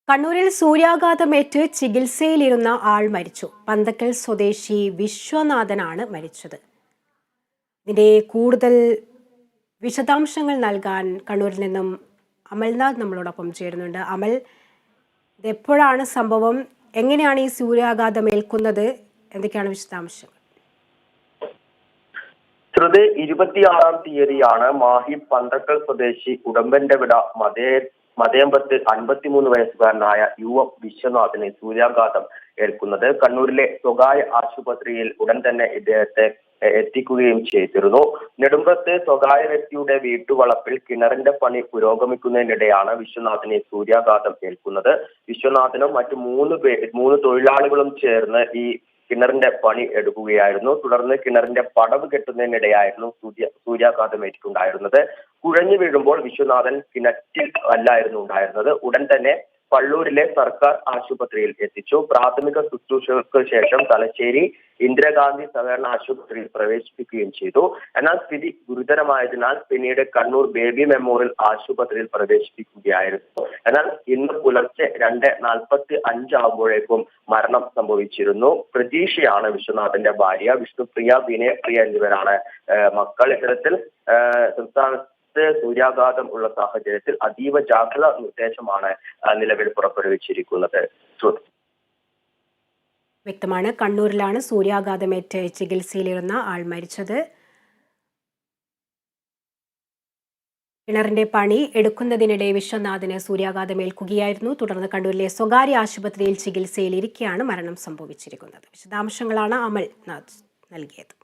കണ്ണൂരിൽ സൂര്യാഘാതമേറ്റ് ചികിത്സയിലിരുന്ന ആൾ മരിച്ചു. പന്തക്കൽ സ്വദേശി വിശ്വനാഥനാണ് മരിച്ചത്. ഇതിന്റെ കൂടുതൽ വിശദാംശങ്ങൾ നൽകാൻ കണ്ണൂരിൽ നിന്നും അമൽനാഥ് നമ്മളോടൊപ്പം ചേരുന്നുണ്ട്. അമൽ, ഇതെപ്പോഴാണ് സംഭവം? എങ്ങനെയാണ് ഈ സൂര്യാഘാതം ഏൽക്കുന്നത്? എന്തൊക്കെയാണ് വിശദാംശങ്ങൾ? ശ്രുതി 26-ാം തീയതിയാണ് മാഹി പന്തക്കൽ സ്വദേശി ഉടമ്പന്റെ വിട മതയമ്പത്ത് 53 വയസ്സുകാരനായ യുവം വിശ്വനാഥിന് സൂര്യാഘാതം ഏൽക്കുന്നത്. കണ്ണൂരിലെ സ്വകാര്യ ആശുപത്രിയിൽ ഉടൻ തന്നെ ഇദ്ദേഹത്തെ എത്തിക്കുകയും ചെയ്തിരുന്നു. നെടുമ്പത്ത് സ്വകാര്യ വ്യക്തിയുടെ വീട്ടുവളപ്പിൽ കിണറിന്റെ പണി പുരോഗമിക്കുന്നതിനിടെയാണ് വിശ്വനാഥിന് സൂര്യാഘാതം ഏൽക്കുന്നത്. വിശ്വനാഥനും മറ്റു മൂന്ന് തൊഴിലാളികളും ചേർന്ന് ഈ കിണറിന്റെ പണി എടുക്കുകയായിരുന്നു. തുടർന്ന് കിണറിന്റെ പടവ് കെട്ടുന്നതിനിടെയായിരുന്നു സൂര്യാഘാതം ഏറ്റിട്ടുണ്ടായിരുന്നത്. കുഴഞ്ഞു വീഴുമ്പോൾ വിശ്വനാഥൻ കിണറ്റിൽ അല്ലായിരുന്നു ഉണ്ടായിരുന്നത്. ഉടൻ തന്നെ പള്ളൂരിലെ സർക്കാർ ആശുപത്രിയിൽ എത്തിച്ചു. പ്രാഥമിക ശുശ്രൂഷകൾക്ക് ശേഷം തലശ്ശേരി ഇന്ദിരാഗാന്ധി സഹകരണ ആശുപത്രിയിൽ പ്രവേശിപ്പിക്കുകയും ചെയ്തു. എന്നാൽ സ്ഥിതി ഗുരുതരമായതിനാൽ പിന്നീട് കണ്ണൂർ ബേബി മെമ്മോറിയൽ ആശുപത്രിയിൽ പ്രവേശിപ്പിക്കുകയായിരുന്നു. എന്നാൽ ഇന്ന് പുലർച്ചെ 2:45 ആകുമ്പോഴേക്കും മരണം സംഭവിച്ചിരുന്നു. പ്രതീക്ഷയാണ് വിശ്വനാഥന്റെ ഭാര്യ. വിഷ്ണുപ്രിയ, വിനയപ്രിയ എന്നിവരാണ് മക്കൾ. ഇത്തരത്തിൽ സംസ്ഥാന സൂര്യാഘാതം ഉള്ള സാഹചര്യത്തിൽ അതീവ ജാഗ്രതാ നിർദ്ദേശമാണ് നിലവിൽ പുറപ്പെടുവിച്ചിരിക്കുന്നത്. വ്യക്തമാണ്. കണ്ണൂരിലാണ് സൂര്യാഘാതമേറ്റ് ചികിത്സയിലിരുന്ന ആൾ മരിച്ചത്. കിണറിന്റെ പണി എടുക്കുന്നതിനിടെ വിശ്വനാഥിന് സൂര്യാഘാതമേൽക്കുകയായിരുന്നു. തുടർന്ന് കണ്ണൂരിലെ സ്വകാര്യ ആശുപത്രിയിൽ ചികിത്സയിലിരിക്കെയാണ് മരണം സംഭവിച്ചിരിക്കുന്നത്. വിശദാംശങ്ങളാണ് അമൽനാഥ് നൽകിയത്.